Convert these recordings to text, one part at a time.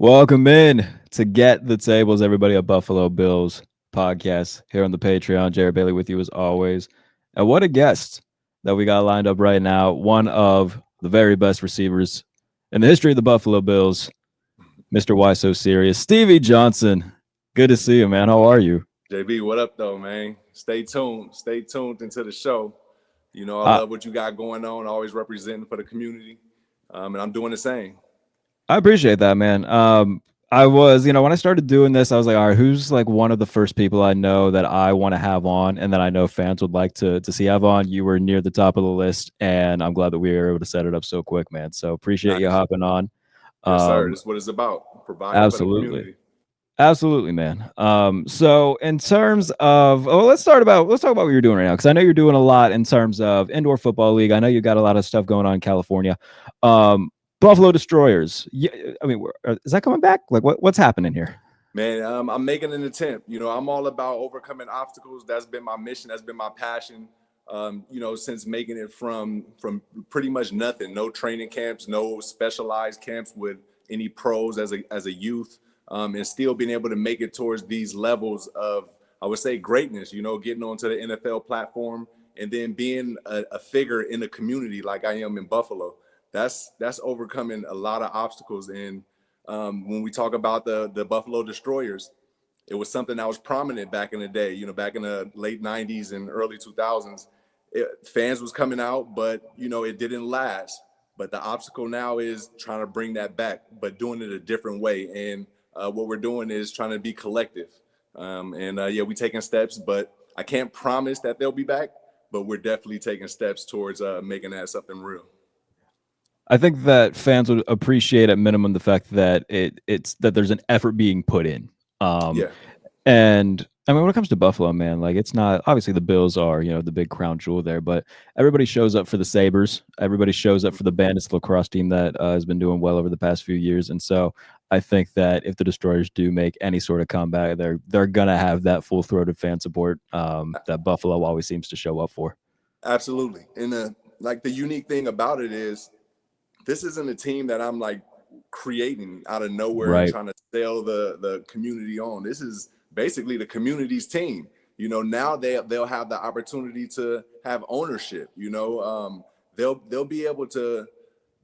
Welcome in to Get the Tables, everybody, a Buffalo Bills podcast here on the Patreon. Jared Bailey with you as always. And what a guest that we got lined up right now. One of the very best receivers in the history of the Buffalo Bills, Mr. Why So Serious, Stevie Johnson. Good to see you, man. How are you? JB, what up, though, man? Stay tuned. Stay tuned into the show. I love what you got going on, always representing for the community. And I'm doing the same. I appreciate that, man. I was, when I started doing this, I was like, all right, who's like one of the first people I know that I want to have on and that I know fans would like to see have on? You were near the top of the list, and I'm glad that we were able to set it up so quick, man. So appreciate you hopping on. Yes, sir. That's what it's about. Providing for the community. Absolutely, man. So in terms of, let's talk about what you're doing right now, because I know you're doing a lot in terms of indoor football league. I know you got a lot of stuff going on in California. Buffalo Destroyers. Yeah, I mean, is that coming back? Like, what's happening here? Man, I'm making an attempt. I'm all about overcoming obstacles. That's been my mission. That's been my passion. Since making it from pretty much nothing, no training camps, no specialized camps with any pros as a youth, and still being able to make it towards these levels of, I would say, greatness. Getting onto the NFL platform and then being a figure in the community like I am in Buffalo. That's overcoming a lot of obstacles. And when we talk about the Buffalo Destroyers, it was something that was prominent back in the day, back in the late 90s and early 2000s. Fans was coming out, but, it didn't last. But the obstacle now is trying to bring that back, but doing it a different way. And what we're doing is trying to be collective. We're taking steps, but I can't promise that they'll be back, but we're definitely taking steps towards making that something real. I think that fans would appreciate at minimum the fact that it's that there's an effort being put in. And I mean, when it comes to Buffalo, man, like it's not obviously the Bills are, the big crown jewel there, but everybody shows up for the Sabres. Everybody shows up for the Bandits lacrosse team that has been doing well over the past few years. And so I think that if the Destroyers do make any sort of comeback, they're gonna have that full throated fan support that Buffalo always seems to show up for. Absolutely. And the unique thing about it is this isn't a team that I'm like creating out of nowhere and trying to sell the community on. This is basically the community's team. Now they'll have the opportunity to have ownership. They'll be able to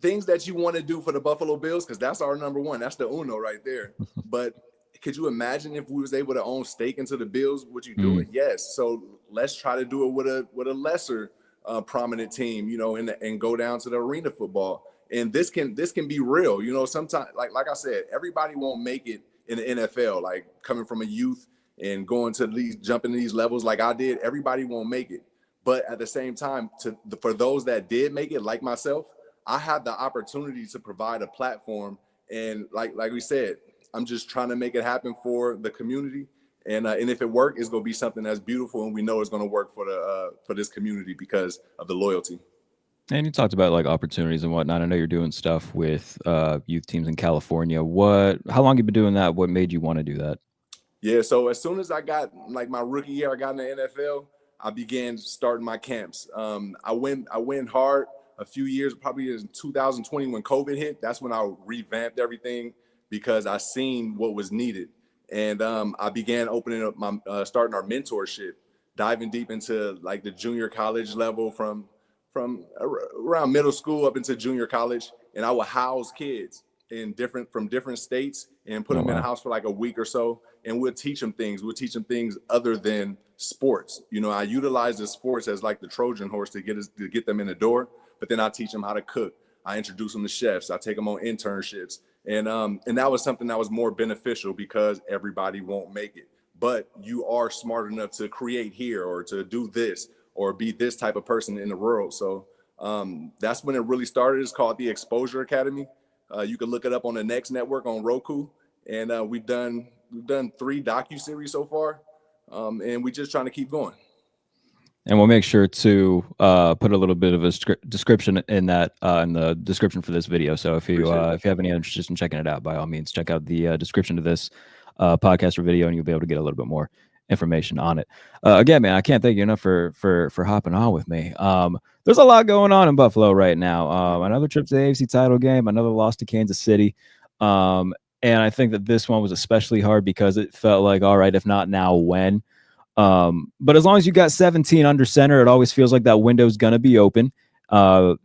things that you want to do for the Buffalo Bills, because that's our number one. That's the uno right there. But could you imagine if we was able to own stake into the Bills? Would you do it? Yes. So let's try to do it with a lesser prominent team, and go down to the arena football. And this can be real. Sometimes, like I said, everybody won't make it in the NFL. Like coming from a youth and going to jumping to these levels like I did, everybody won't make it. But at the same time, for those that did make it, like myself, I had the opportunity to provide a platform. And like we said, I'm just trying to make it happen for the community. And if it works, it's gonna be something that's beautiful, and we know it's gonna work for this community because of the loyalty. And you talked about like opportunities and whatnot. I know you're doing stuff with youth teams in California. How long have you been doing that? What made you want to do that? Yeah, so as soon as I got like my rookie year, I got in the NFL, I began starting my camps. I went hard a few years, probably in 2020 when COVID hit. That's when I revamped everything because I seen what was needed. And I began opening up starting our mentorship, diving deep into like the junior college level from around middle school up into junior college. And I would house kids from different states and put them in a house for like a week or so. And we'll teach them things. We'll teach them things other than sports. I utilize the sports as like the Trojan horse to get them in the door. But then I teach them how to cook. I introduce them to chefs. I take them on internships. And that was something that was more beneficial because everybody won't make it. But you are smart enough to create here or to do this or be this type of person in the world. So that's when it really started. It's called the Exposure Academy. You can look it up on the Next Network on Roku. And we've done 3 docuseries so far. And we're just trying to keep going. And we'll make sure to put a little bit of a description in that in the description for this video. So if you have any interest in checking it out, by all means, check out the description of this podcast or video, and you'll be able to get a little bit more information on it. Again, man, I can't thank you enough for hopping on with me. There's a lot going on in Buffalo right now. Another trip to the AFC title game, another loss to Kansas City. And I think that this one was especially hard because it felt like, all right, if not now, when? But as long as you got 17 under center, it always feels like that window's going to be open.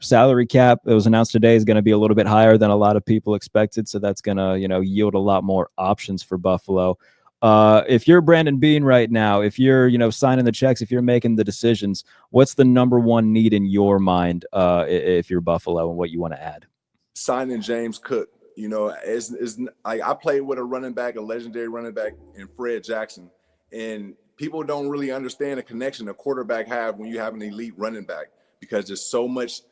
Salary cap, it was announced today, is going to be a little bit higher than a lot of people expected. So that's going to, yield a lot more options for Buffalo. If you're Brandon Beane right now, if you're, signing the checks, if you're making the decisions, what's the number one need in your mind if you're Buffalo and what you want to add? Signing James Cook. Is like I played with a running back, a legendary running back in Fred Jackson, and people don't really understand the connection a quarterback have when you have an elite running back because there's so much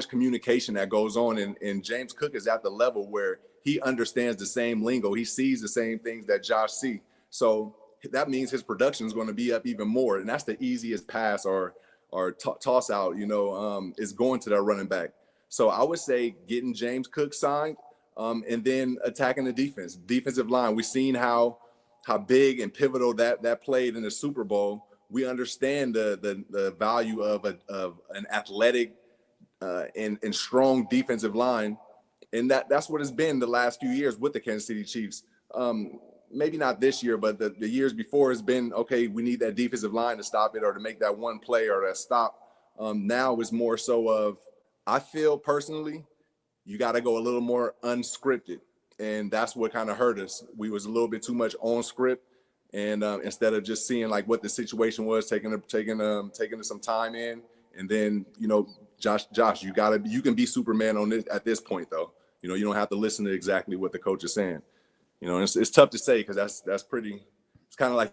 communication that goes on, and James Cook is at the level where he understands the same lingo, he sees the same things that Josh see, so that means his production is going to be up even more, and that's the easiest pass or toss out, is going to that running back. So I would say getting James Cook signed, and then attacking the defensive line. We've seen how big and pivotal that played in the Super Bowl. We understand the value of an athletic and strong defensive line, and that's what it's been the last few years with the Kansas City Chiefs. Maybe not this year, but the years before has been, okay, we need that defensive line to stop it or to make that one play or that stop. Now is more so of, I feel personally, you got to go a little more unscripted, and that's what kind of hurt us. We was a little bit too much on script, and instead of just seeing like what the situation was, taking some time in, and then Josh, you can be Superman on this at this point though. You don't have to listen to exactly what the coach is saying. It's tough to say because that's pretty. It's kind of like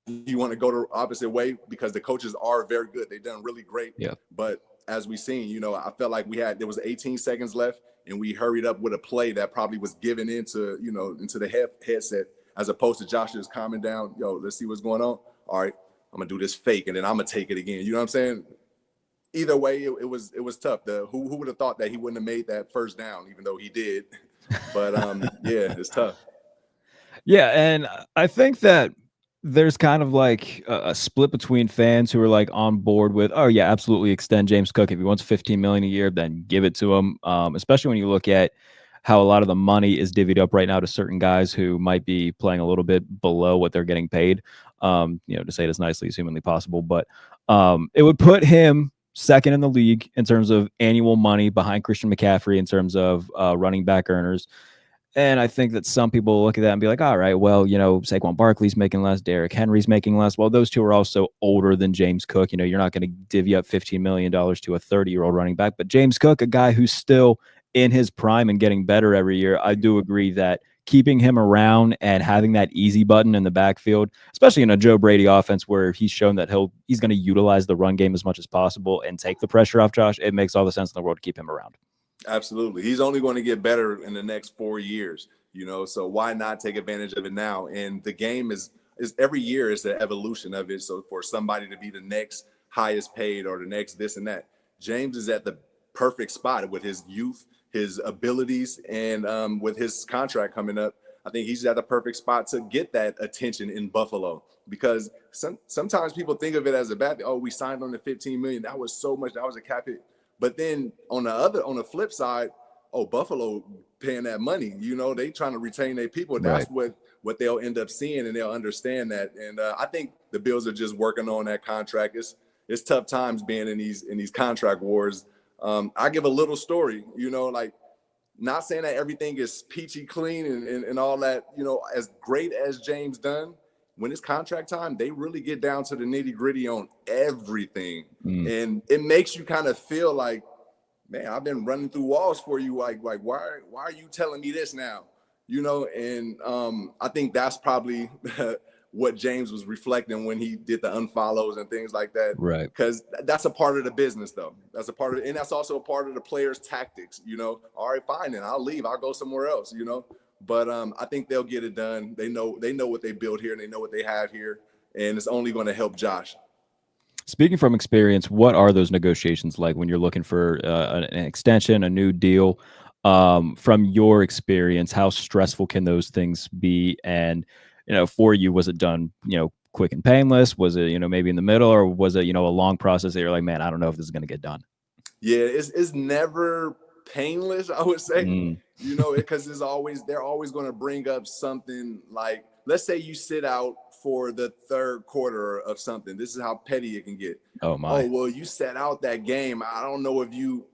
you want to go the opposite way because the coaches are very good. They've done really great. Yeah. But as we seen, I felt like there was 18 seconds left and we hurried up with a play that probably was given into the headset as opposed to Josh just calming down. Let's see what's going on. All right, I'm going to do this fake and then I'm going to take it again. You know what I'm saying? Either way, it was tough. Who would have thought that he wouldn't have made that first down, even though he did. But yeah, it's tough. Yeah, and I think that there's kind of like a split between fans who are like on board with, oh yeah, absolutely extend James Cook. If he wants 15 million a year, then give it to him. Especially when you look at how a lot of the money is divvied up right now to certain guys who might be playing a little bit below what they're getting paid. To say it as nicely as humanly possible, but it would put him second in the league in terms of annual money behind Christian McCaffrey in terms of running back earners. And I think that some people look at that and be like, all right, well, Saquon Barkley's making less, Derrick Henry's making less. Well, those two are also older than James Cook. You're not going to divvy up $15 million to a 30-year-old running back. But James Cook, a guy who's still in his prime and getting better every year, I do agree that keeping him around and having that easy button in the backfield, especially in a Joe Brady offense where he's shown that he's going to utilize the run game as much as possible and take the pressure off Josh, it makes all the sense in the world to keep him around. Absolutely. He's only going to get better in the next 4 years, so why not take advantage of it now? And the game is every year is the evolution of it. So for somebody to be the next highest paid or the next this and that, James is at the perfect spot with his youth, his abilities, and with his contract coming up. I think he's at the perfect spot to get that attention in Buffalo because sometimes people think of it as a bad thing. Oh, we signed on the 15 million. That was so much. That was a cap hit. But then on the flip side, Buffalo paying that money, they trying to retain their people. That's right. what they'll end up seeing, and they'll understand that. And I think the Bills are just working on that contract. It's tough times being in these contract wars. I give a little story, like not saying that everything is peachy clean and all that, as great as James done. When it's contract time, they really get down to the nitty gritty on everything. And it makes you kind of feel like, man, I've been running through walls for you. Like why are you telling me this now? And I think that's probably what James was reflecting when he did the unfollows and things like that. Right. Because that's a part of the business though. That's a part of it. And that's also a part of the players' tactics, all right, fine, then I'll leave. I'll go somewhere else, But I think they'll get it done. They know what they built here and they know what they have here. And it's only going to help Josh. Speaking from experience, what are those negotiations like when you're looking for an extension, a new deal? From your experience, how stressful can those things be? And, for you, was it done, quick and painless? Was it, maybe in the middle, or was it, a long process that you're like, man, I don't know if this is going to get done? Yeah, it's never painless, I would say, Mm. because they're always going to bring up something like, let's say you sit out for the third quarter of something. This is how petty it can get. Oh my. Oh, well, you sat out that game. I don't know if you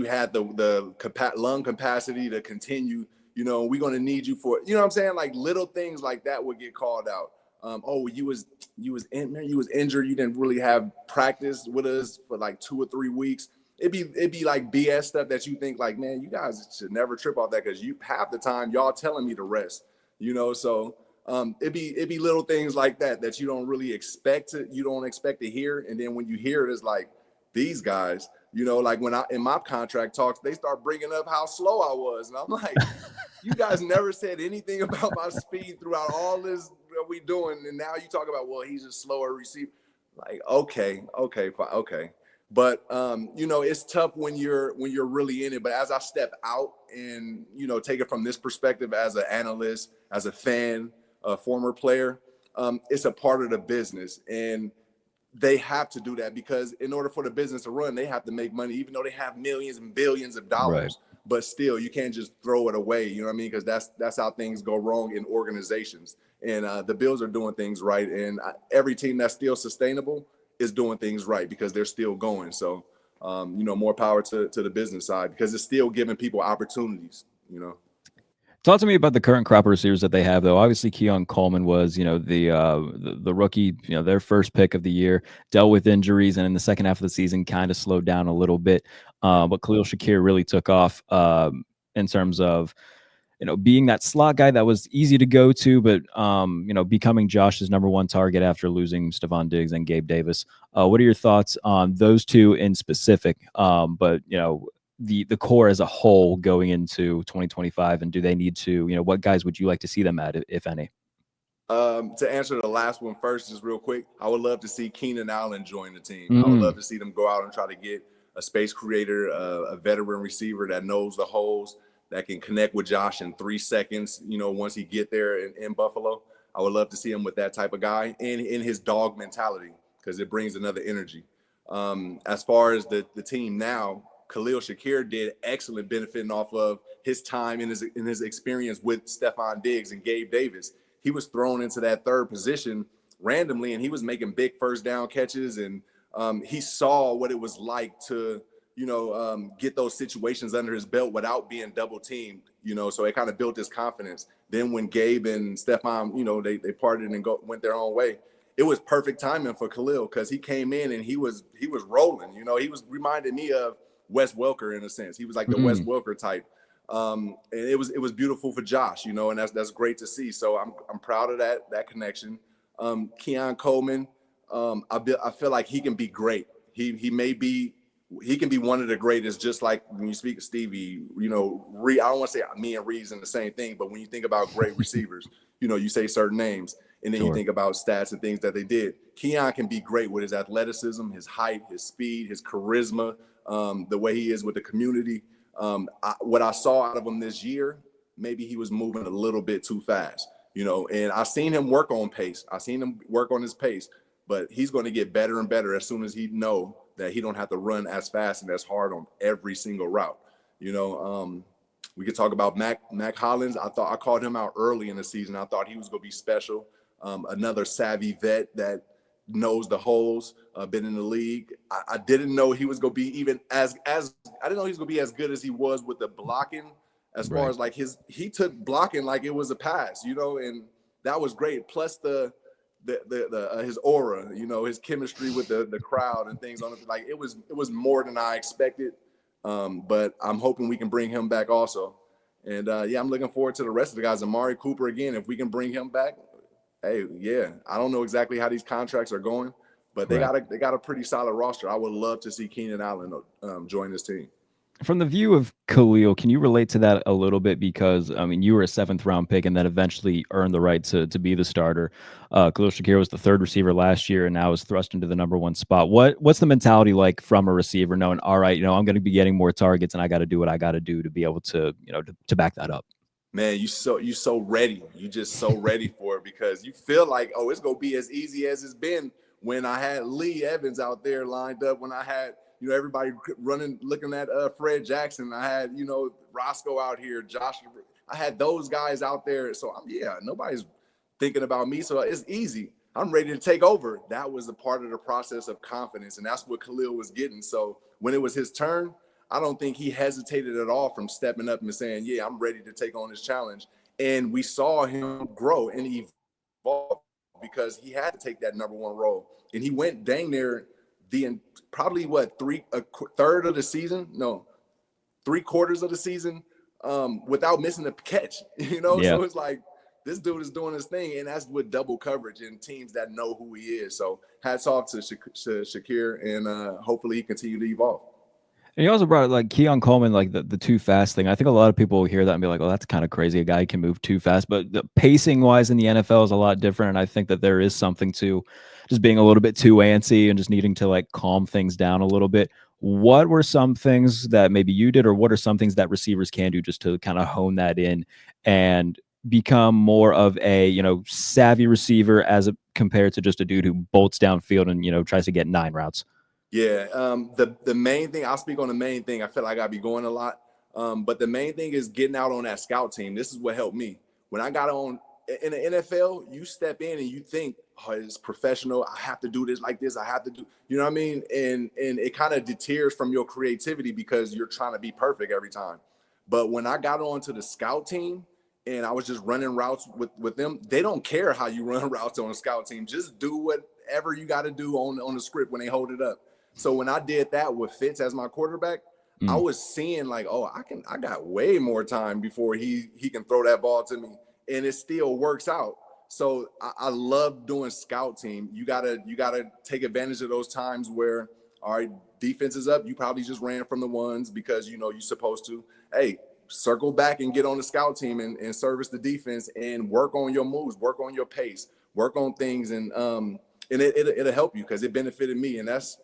had the lung capacity to continue. We're going to need you for, what I'm saying? Like little things like that would get called out. Oh, you was injured. You didn't really have practice with us for like 2 or 3 weeks. It'd be like BS stuff that you think like, man, you guys should never trip off that, because you half the time y'all telling me to rest. So it'd be little things like that you don't really expect to hear, and then when you hear it, it's like, these guys, like when I in my contract talks, they start bringing up how slow I was, and I'm like, you guys never said anything about my speed throughout all this that we doing, and now you talk about, well, he's a slower receiver. Like, okay, fine, okay. But it's tough when you're really in it. But as I step out and take it from this perspective, as an analyst, as a fan, a former player, it's a part of the business, and they have to do that, because in order for the business to run, they have to make money, even though they have millions and billions of dollars. Right. But still, you can't just throw it away. You know what I mean? Because that's how things go wrong in organizations. And the Bills are doing things right, and every team that's still sustainable is doing things right, because they're still going. So, more power to the business side, because it's still giving people opportunities. Talk to me about the current crop of receivers that they have, though. Obviously, Keon Coleman was, the rookie, their first pick of the year, dealt with injuries, and in the second half of the season, kind of slowed down a little bit. But Khalil Shakir really took off in terms of, being that slot guy that was easy to go to, but becoming Josh's number one target after losing Stephon Diggs and Gabe Davis. What are your thoughts on those two in specific? But the core as a whole going into 2025, and do they need to, what guys would you like to see them at, if any? To answer the last one first, just real quick, I would love to see Keenan Allen join the team. I would love to see them go out and try to get a space creator, a veteran receiver that knows the holes, that can connect with Josh in 3 seconds, once he get there in Buffalo. I would love to see him with that type of guy, and in his dog mentality, because it brings another energy. As far as the team now, Khalil Shakir did excellent, benefiting off of his time and his experience with Stephon Diggs and Gabe Davis. He was thrown into that third position randomly, and he was making big first down catches, and he saw what it was like to get those situations under his belt without being double teamed, so it kind of built his confidence. Then when Gabe and Stephon, they parted and went their own way, it was perfect timing for Khalil, because he came in and he was rolling. He was reminded me of Wes Welker in a sense. He was like the Wes Welker type. And it was beautiful for Josh, and that's great to see. So I'm proud of that connection. Keon Coleman, I feel like he can be great. He can be one of the greatest, just like when you speak of Stevie, I don't want to say me and Reed's in the same thing, but when you think about great receivers, you say certain names, and then you think about stats and things that they did. Keon can be great with his athleticism, his height, his speed, his charisma, the way he is with the community. What I saw out of him this year, maybe he was moving a little bit too fast, and I seen him work on pace. I seen him work on his pace, but he's going to get better and better as soon as he know that he don't have to run as fast and as hard on every single route. We could talk about Mac Hollins. I called him out early in the season. I thought he was going to be special. Another savvy vet that knows the holes, been in the league. I didn't know he was going to be even I didn't know he was going to be as good as he was with the blocking, as far as like he took blocking like it was a pass, and that was great. Plus his aura, his chemistry with the crowd and things on it. Like it was more than I expected. But I'm hoping we can bring him back also. And I'm looking forward to the rest of the guys. Amari Cooper, again, if we can bring him back, hey, yeah. I don't know exactly how these contracts are going, but they got a pretty solid roster. I would love to see Keenan Allen join this team. From the view of Khalil, can you relate to that a little bit? Because, you were a 7th round pick and then eventually earned the right to be the starter. Khalil Shakir was the 3rd receiver last year and now is thrust into the number 1 spot. What's the mentality like from a receiver knowing, all right, I'm going to be getting more targets and I got to do what I got to do to be able to, to back that up? Man, you so ready. You just so ready for it, because you feel like, it's going to be as easy as it's been when I had Lee Evans out there lined up, when I had, everybody running, looking at Fred Jackson. I had, Roscoe out here, Josh. I had those guys out there. So nobody's thinking about me. So it's easy. I'm ready to take over. That was a part of the process of confidence. And that's what Khalil was getting. So when it was his turn, I don't think he hesitated at all from stepping up and saying, yeah, I'm ready to take on this challenge. And we saw him grow and evolve because he had to take that number one role. And he went dang near probably third of the season? No, 3/4 of the season without missing a catch, So it's like, this dude is doing his thing, and that's with double coverage and teams that know who he is. So hats off to Shakir, and hopefully he continue to evolve. And you also brought like Keon Coleman, like the too fast thing. I think a lot of people will hear that and be like, "Oh, that's kind of crazy. A guy can move too fast." But the pacing wise in the NFL is a lot different, and I think that there is something to just being a little bit too antsy and just needing to like calm things down a little bit. What were some things that maybe you did, or what are some things that receivers can do just to kind of hone that in and become more of a savvy receiver compared to just a dude who bolts downfield and tries to get 9 routes? Yeah, the main thing, I'll speak on the main thing. I feel like I'll be going a lot, but the main thing is getting out on that scout team. This is what helped me. When I got on in the NFL, you step in and you think, oh, it's professional. I have to do this like this. I have to do, you know what I mean? And it kind of deters from your creativity because you're trying to be perfect every time. But when I got on to the scout team and I was just running routes with them, they don't care how you run routes on a scout team. Just do whatever you got to do on the script when they hold it up. So when I did that with Fitz as my quarterback, I was seeing like, oh, I got way more time before he can throw that ball to me, and it still works out. So I love doing scout team. You gotta take advantage of those times where, all right, defense is up. You probably just ran from the ones because you're supposed to. Hey, circle back and get on the scout team and service the defense and work on your moves, work on your pace, work on things, and it'll help you because it benefited me, and that's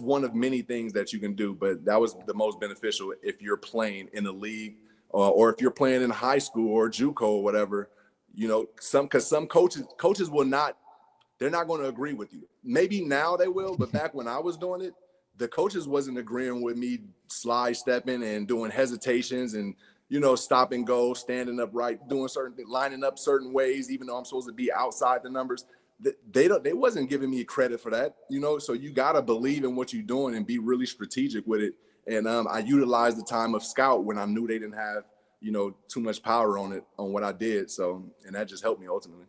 one of many things that you can do, but that was the most beneficial if you're playing in the league or if you're playing in high school or JUCO or whatever. Some coaches will not, they're not going to agree with you. Maybe now they will, but back when I was doing it, the coaches wasn't agreeing with me slide stepping and doing hesitations and stop and go, standing upright, doing certain things, lining up certain ways, even though I'm supposed to be outside the numbers. They wasn't giving me credit for that, so you got to believe in what you're doing and be really strategic with it. And I utilized the time of scout when I knew they didn't have too much power on what I did. So, and that just helped me ultimately.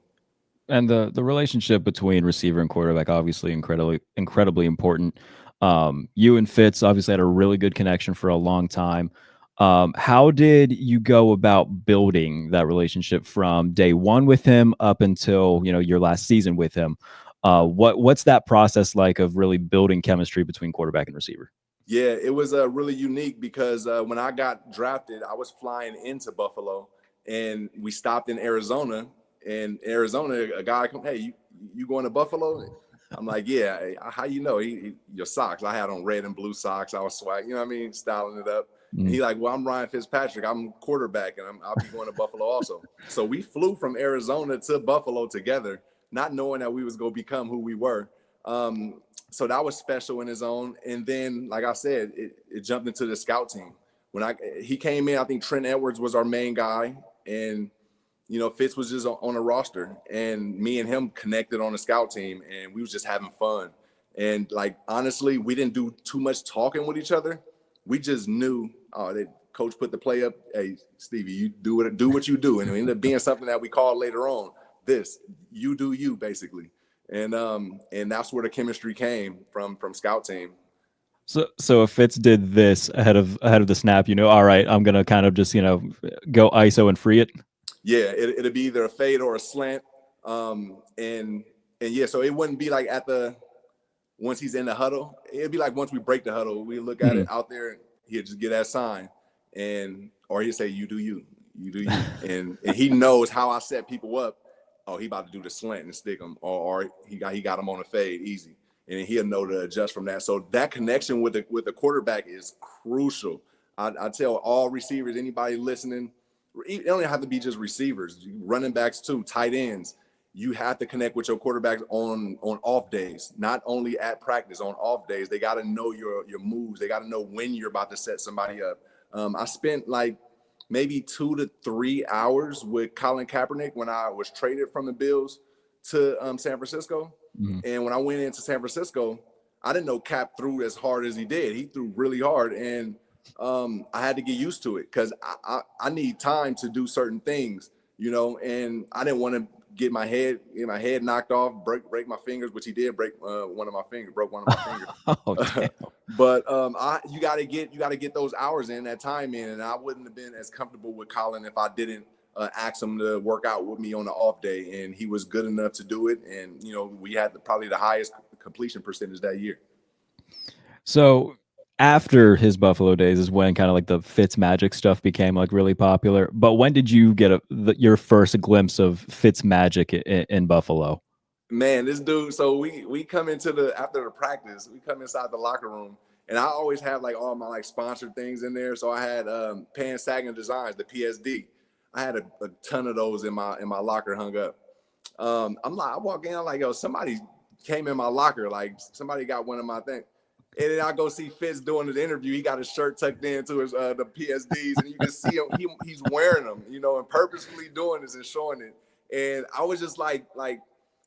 And the relationship between receiver and quarterback, obviously incredibly important. You and Fitz obviously had a really good connection for a long time. How did you go about building that relationship from day one with him up until your last season with him? What's that process like of really building chemistry between quarterback and receiver? Yeah, it was really unique because when I got drafted, I was flying into Buffalo, and we stopped in Arizona. And Arizona, a guy come, hey, you going to Buffalo? I'm like, yeah. How your socks? I had on red and blue socks. I was swag, styling it up. And he like, well, I'm Ryan Fitzpatrick. I'm quarterback, and I'll be going to Buffalo also. So we flew from Arizona to Buffalo together, not knowing that we was going to become who we were. So that was special in his own. And then, like I said, it jumped into the scout team. When he came in, I think Trent Edwards was our main guy, and Fitz was just on a roster, and me and him connected on the scout team, and we was just having fun. And like honestly, we didn't do too much talking with each other. We just knew, that coach put the play up. Hey, Stevie, you do what you do, and it ended up being something that we called later on. This, you do you, basically. And that's where the chemistry came from scout team. So if Fitz did this ahead of the snap, all right, I'm gonna kind of just go ISO and free it. Yeah, it'll be either a fade or a slant, and yeah, so it wouldn't be like once he's in the huddle. It'd be like once we break the huddle, we look at it out there. He'll just get that sign, or he'll say, "You do you, you do you," and he knows how I set people up. Oh, he about to do the slant and stick him, or he got him on a fade, easy, and then he'll know to adjust from that. So that connection with the quarterback is crucial. I tell all receivers, anybody listening, it don't have to be just receivers, running backs too, tight ends. you have to connect with your quarterbacks on off days, not only at practice, on off days. They got to know your moves. They got to know when you're about to set somebody up. I spent like maybe 2 to 3 hours with Colin Kaepernick when I was traded from the Bills to San Francisco. Mm-hmm. And when I went into San Francisco, I didn't know Cap threw as hard as he did. He threw really hard, and I had to get used to it because I need time to do certain things, you know, and I didn't want to get my head knocked off, break my fingers, which he did broke one of my fingers. Oh, but you got to get those hours in, that time in, and I wouldn't have been as comfortable with Colin if I didn't ask him to work out with me on the off day, and he was good enough to do it. And you know, we had probably the highest completion percentage that year. So after his Buffalo days is when kind of like the Fitzmagic stuff became like really popular. But when did you get your first glimpse of Fitzmagic in Buffalo? Man, this dude. So we come into after the practice, we come inside the locker room, and I always have like all my like sponsored things in there. So I had Pan Sagging Designs, the PSD. I had a ton of those in my locker hung up. I walk in, I'm like, yo, somebody came in my locker, like somebody got one of my things. And then I go see Fitz doing the interview. He got his shirt tucked into his the PSDs, and you can see him. He's wearing them, you know, and purposefully doing this and showing it. And I was just like,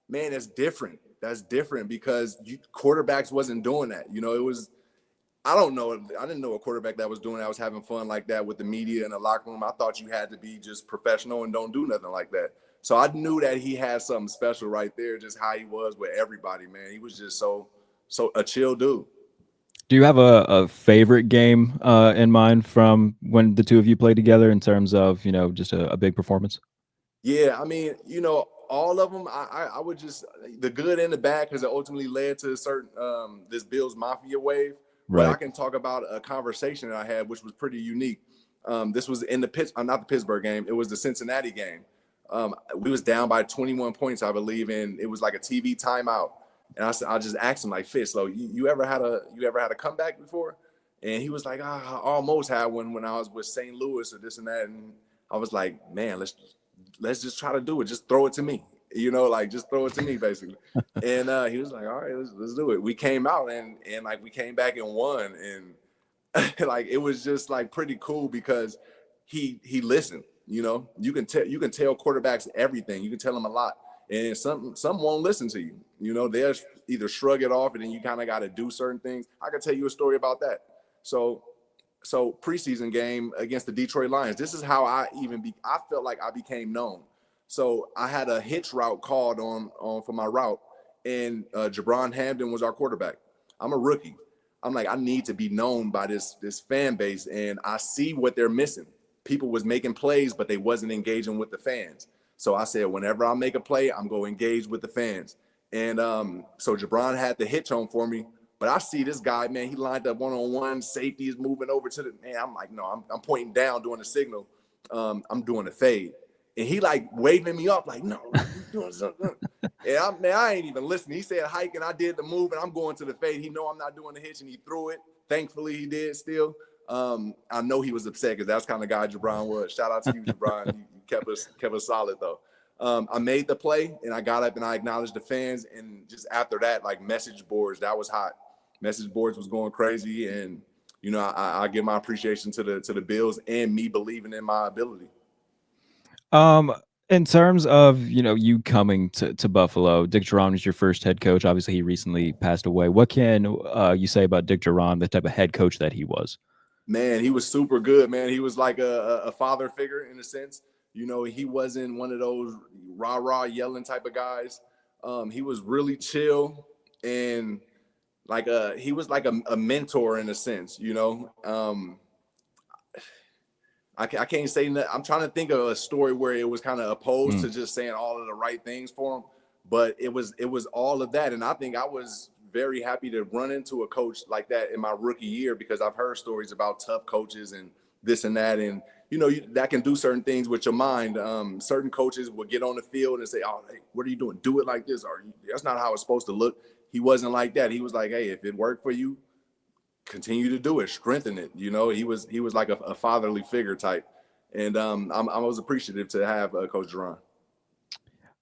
man, that's different. That's different because quarterbacks wasn't doing that. You know, it was. I don't know. I didn't know a quarterback that was doing that was having fun like that with the media in the locker room. I thought you had to be just professional and don't do nothing like that. So I knew that he had something special right there, just how he was with everybody, man. He was just so a chill dude. Do you have a favorite game in mind from when the two of you played together in terms of, you know, just a big performance? Yeah, I mean, you know, all of them, I would just, the good and the bad, because it ultimately led to a certain, this Bills Mafia wave. Right. But I can talk about a conversation that I had, which was pretty unique. This was in not the Pittsburgh game. It was the Cincinnati game. We was down by 21 points, I believe, and it was like a TV timeout. And I just asked him, like, Fitz, so you ever had a comeback before? And he was like, I almost had one when I was with St. Louis or this and that. And I was like, man, let's just try to do it. Just throw it to me, you know, like just throw it to me, basically. And he was like, all right, let's do it. We came out and like we came back and won, and like it was just like pretty cool because he listened. You know, you can tell quarterbacks everything. You can tell them a lot. And some won't listen to you. You know, they'll either shrug it off, and then you kind of got to do certain things. I can tell you a story about that. So preseason game against the Detroit Lions. This is how I felt like I became known. So I had a hitch route called on for my route, and Jabron Hamden was our quarterback. I'm a rookie. I'm like, I need to be known by this fan base, and I see what they're missing. People was making plays, but they wasn't engaging with the fans. So I said, whenever I make a play, I'm going to engage with the fans. And so Jabron had the hitch on for me. But I see this guy, man, he lined up one-on-one. Safety is moving over to man, I'm like, no, I'm pointing down doing the signal. I'm doing the fade. And he like waving me up like, no, you're doing something. And I ain't even listening. He said hike, and I did the move, and I'm going to the fade. He know I'm not doing the hitch, and he threw it. Thankfully, he did still. I know he was upset because that's kind of guy Jabron was. Shout out to you, Jabron. You kept us solid though. I made the play, and I got up and I acknowledged the fans. And just after that, like message boards, that was hot. Message boards was going crazy, and you know, I give my appreciation to the Bills and me believing in my ability. In terms of, you know, you coming to Buffalo, Dick Jauron was your first head coach. Obviously, he recently passed away. What can you say about Dick Jauron, the type of head coach that he was? Man, he was super good, man. He was like a father figure in a sense. You know, he wasn't one of those rah-rah yelling type of guys. He was really chill, and like he was like a mentor in a sense, you know. I can't say that. I'm trying to think of a story where it was kind of opposed to just saying all of the right things for him, but it was all of that. And I think I was very happy to run into a coach like that in my rookie year, because I've heard stories about tough coaches and this and that. And, you know, that can do certain things with your mind. Certain coaches will get on the field and say, oh, hey, what are you doing? Do it like this. Or that's not how it's supposed to look. He wasn't like that. He was like, hey, if it worked for you, continue to do it, strengthen it. You know, he was like a fatherly figure type. And I was appreciative to have Coach Jauron.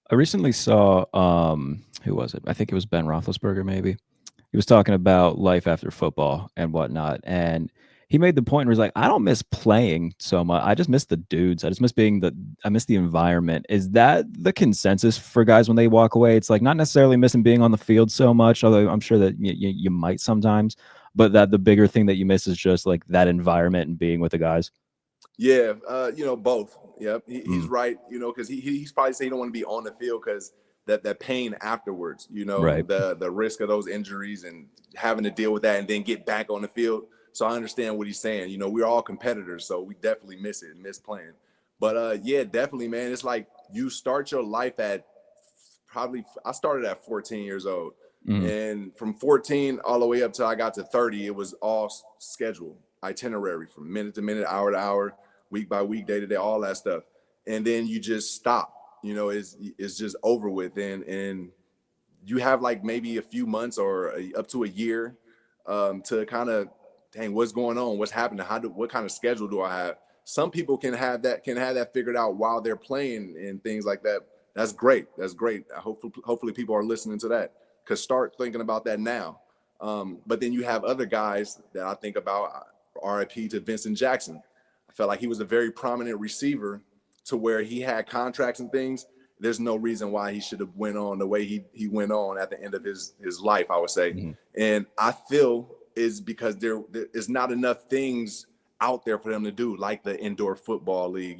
I recently saw who was it? I think it was Ben Roethlisberger, maybe. He was talking about life after football and whatnot, and he made the point where he's like, "I don't miss playing so much. I just miss the dudes. I just miss I miss the environment." Is that the consensus for guys when they walk away? It's like not necessarily missing being on the field so much, although I'm sure that you might sometimes, but that the bigger thing that you miss is just like that environment and being with the guys. Yeah, both. Yep, he's Mm, right. Because he's probably saying he don't want to be on the field because that pain afterwards. right. The risk of those injuries and having to deal with that and then get back on the field. So I understand what he's saying. We're all competitors, so we definitely miss it, miss playing. But yeah, definitely, man. It's like you start your life at probably. I started at 14 years old, Mm, and from 14 all the way up till I got to 30, it was all scheduled, itinerary from minute to minute, hour to hour, week by week, day to day, all that stuff. And then you just stop. It's just over with, and you have like maybe a few months or up to a year to kind of, dang, what's going on, what's happening, what kind of schedule do I have? Some people can have that figured out while they're playing and things like that. That's great. That's great. Hopefully people are listening to that, because start thinking about that now. But then you have other guys that I think about. RIP to Vincent Jackson. I felt like he was a very prominent receiver to where he had contracts and things. There's no reason why he should have went on the way he went on at the end of his life, I would say. mm, And I feel is because there is not enough things out there for them to do, like the indoor football league.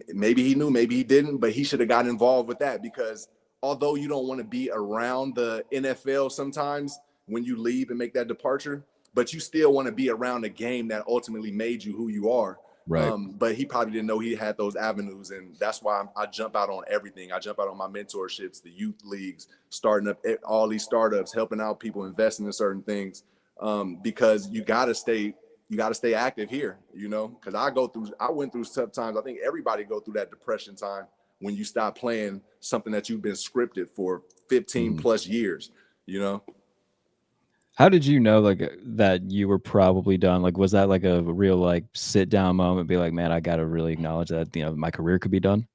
Maybe he knew, maybe he didn't, but he should have gotten involved with that, because although you don't want to be around the NFL sometimes when you leave and make that departure, but you still want to be around a game that ultimately made you who you are. right. But he probably didn't know he had those avenues, and that's why I jump out on everything. I jump out on my mentorships, the youth leagues, starting up all these startups, helping out people, investing in certain things, because you got to stay active here, because I went through tough times. I think everybody go through that depression time when you stop playing something that you've been scripted for 15 Mm. plus years, you know? How did you know like that you were probably done? Like, was that like a real like sit down moment? Be like, man, I got to really acknowledge that my career could be done.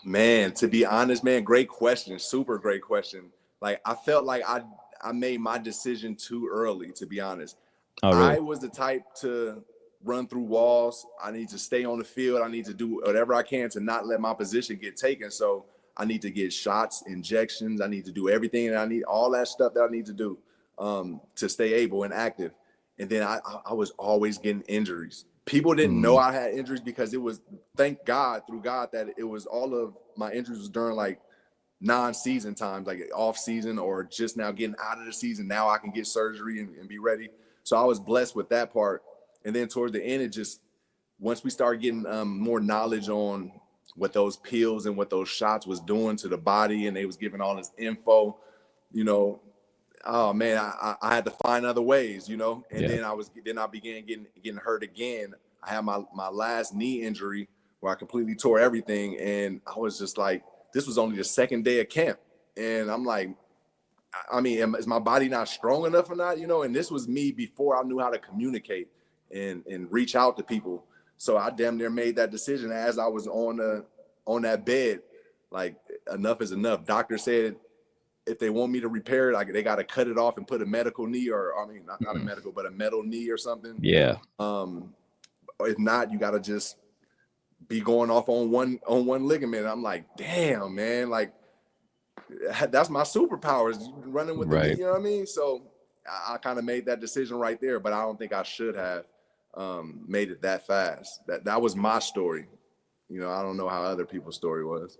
Man, to be honest, man, great question. Super great question. Like, I felt like I made my decision too early, to be honest. Oh, really? I was the type to run through walls. I need to stay on the field. I need to do whatever I can to not let my position get taken. So I need to get shots, injections. I need to do everything that I need, all that stuff that I need to do to stay able and active. And then I was always getting injuries. People didn't know Mm, I had injuries because it was, thank God, through God, that it was all of my injuries was during like non-season times, like off season or just now getting out of the season. Now I can get surgery and be ready. So I was blessed with that part. And then towards the end, it just, once we started getting more knowledge on what those pills and what those shots was doing to the body, and they was giving all this info, you know, oh man, I had to find other ways, and yeah. then I began getting hurt again. I had my last knee injury where I completely tore everything, and I was just like, this was only the second day of camp, and I'm like, I mean, is my body not strong enough or not? And this was me before I knew how to communicate and reach out to people. So I damn near made that decision as I was on that bed. Like, enough is enough. Doctor said if they want me to repair it, like, they got to cut it off and put a medical knee, or I mean, not a Mm, medical, but a metal knee or something. yeah. Um, if not, you got to just be going off on one ligament. I'm like, damn, man, like that's my superpowers, running with the knee. Right. You know what I mean? So I kind of made that decision right there, but I don't think I should have made it that fast. That was my story. I don't know how other people's story was.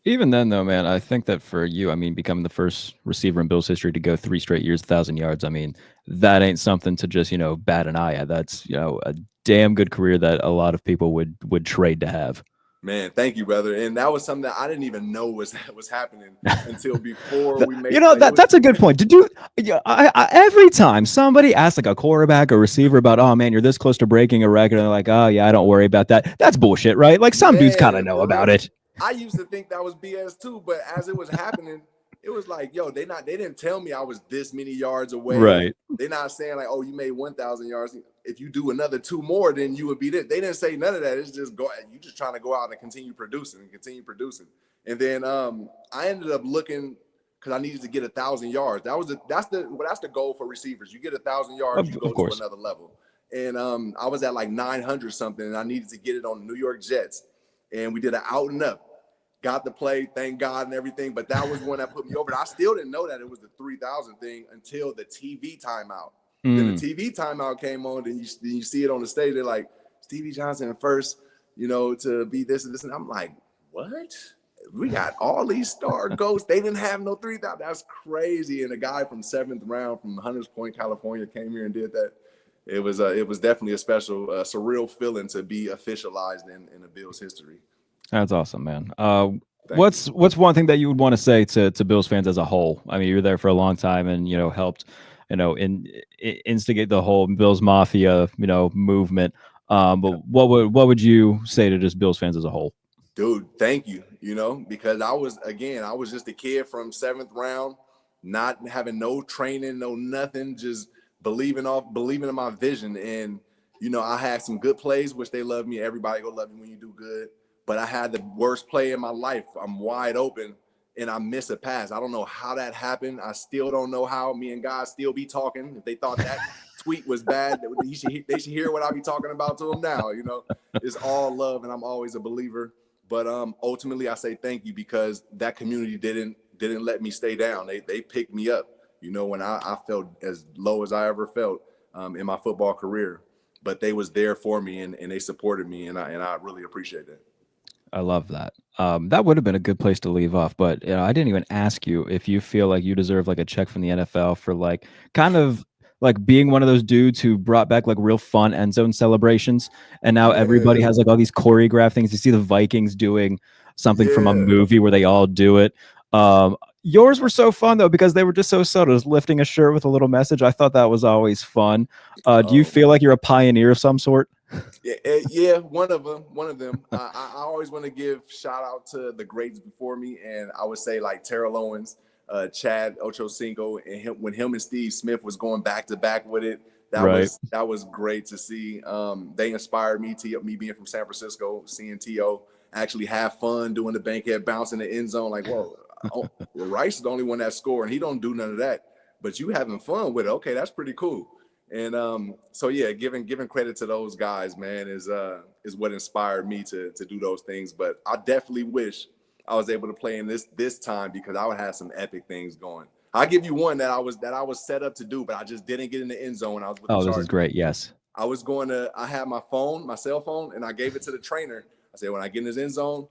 Even then, though, man, I think that for you, I mean, becoming the first receiver in Bills history to go 3 straight years, 1,000 yards. I mean, that ain't something to just bat an eye at. That's a damn good career that a lot of people would trade to have. Man, thank you, brother. And that was something that I didn't even know was happening until before we made, like, it was. That's a good point. Did you? Yeah, every time somebody asks like a quarterback or receiver about, oh man, you're this close to breaking a record, and they're like, oh yeah, I don't worry about that. That's bullshit, right? Like some dudes kind of Man, know for about real. it. I used to think that was BS too, but as it was happening, it was like, yo, they didn't tell me I was this many yards away. Right. They're not saying like, oh, you made 1,000 yards. If you do another 2 more, then you would be this. They didn't say none of that. It's just you just trying to go out and continue producing. And then I ended up looking because I needed to get 1,000 yards. That's the goal for receivers. You get 1,000 yards, you go to another level. And I was at like 900 something, and I needed to get it on the New York Jets. And we did an out and up. Got the play, thank God, and everything. But that was one that put me over. I still didn't know that it was the 3,000 thing until the TV timeout. Then the TV timeout came on, and you see it on the stage. They're like, Stevie Johnson first, to be this and this. And I'm like, what? We got all these star ghosts. They didn't have no 3,000. That's crazy. And a guy from 7th round from Hunters Point, California, came here and did that. It was definitely a special, surreal feeling to be officialized in the Bills history. That's awesome, man. What's one thing that you would want to say to Bills fans as a whole? I mean, you were there for a long time and, helped, instigate the whole Bills Mafia, movement. But what would you say to just Bills fans as a whole? Dude, thank you, because I was just a kid from 7th round, not having no training, no nothing, just believing in my vision. And, I had some good plays, which they love me. Everybody go love you when you do good. But I had the worst play in my life. I'm wide open, and I miss a pass. I don't know how that happened. I still don't know how. Me and guys still be talking. If they thought that tweet was bad, they should hear what I be talking about to them now. It's all love, and I'm always a believer. But ultimately, I say thank you because that community didn't let me stay down. They picked me up. When I felt as low as I ever felt in my football career. But they was there for me, and they supported me, and I really appreciate that. I love that. That would have been a good place to leave off, but I didn't even ask you if you feel like you deserve like a check from the NFL for like kind of like being one of those dudes who brought back like real fun end zone celebrations, and now everybody has like all these choreographed things. You see the Vikings doing something from a movie where they all do it. Yours were so fun though because they were just so subtle, just lifting a shirt with a little message. I thought that was always fun. Do you feel like you're a pioneer of some sort? Yeah, one of them. I always want to give shout out to the greats before me, and I would say like Terrell Owens, Chad Ochocinco, and when him and Steve Smith was going back to back with it. That was great to see. They inspired me. Me being from San Francisco, seeing T.O. actually have fun doing the bankhead bounce in the end zone. Like, whoa, Rice is the only one that scored, and he don't do none of that. But you having fun with it. Okay, that's pretty cool. And so yeah, giving credit to those guys, man, is what inspired me to do those things. But I definitely wish I was able to play in this time because I would have some epic things going. I'll give you one that I was set up to do, but I just didn't get in the end zone when I was with the Chargers. This is great. Yes. I had my cell phone, and I gave it to the trainer. I said, when I get in this end zone,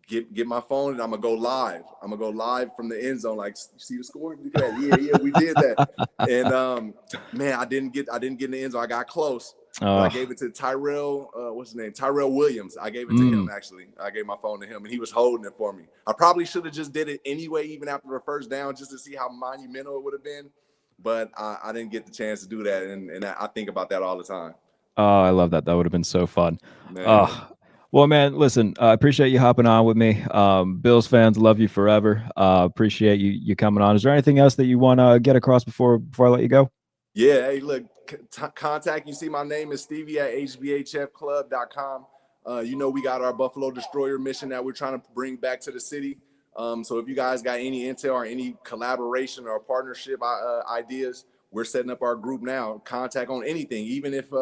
get my phone, and I'm gonna go live. I'm gonna go live from the end zone. Like, you see the score? Look at that. Yeah, we did that. And man, I didn't get in the end zone. I got close. I gave it to Tyrell. What's his name? Tyrell Williams. I gave it to him actually. I gave my phone to him, and he was holding it for me. I probably should have just did it anyway, even after the first down, just to see how monumental it would have been. But I didn't get the chance to do that, and I think about that all the time. Oh, I love that. That would have been so fun. Well, man, listen, I appreciate you hopping on with me. Bills fans love you forever. Appreciate you coming on. Is there anything else that you want to get across before I let you go? Yeah, hey, look, contact. You see my name is Stevie at hbhfclub.com. We got our Buffalo Destroyer mission that we're trying to bring back to the city. So if you guys got any intel or any collaboration or partnership ideas, we're setting up our group now. Contact on anything, even if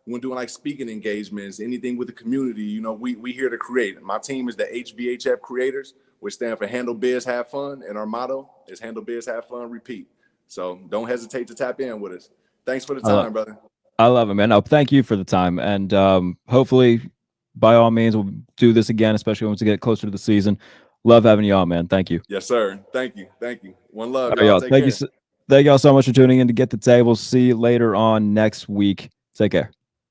when doing like speaking engagements, anything with the community, we here to create. My team is the HBHF Creators, which stand for Handle Biz, Have Fun, and our motto is Handle Biz, Have Fun, Repeat. So don't hesitate to tap in with us. Thanks for the time, brother. I love it, man. No, thank you for the time, and hopefully, by all means, we'll do this again, especially once we get closer to the season. Love having you on, man. Thank you. Yes, sir. Thank you. One love, y'all. Thank you all so much for tuning in to Get the Table. See you later on next week. Take care.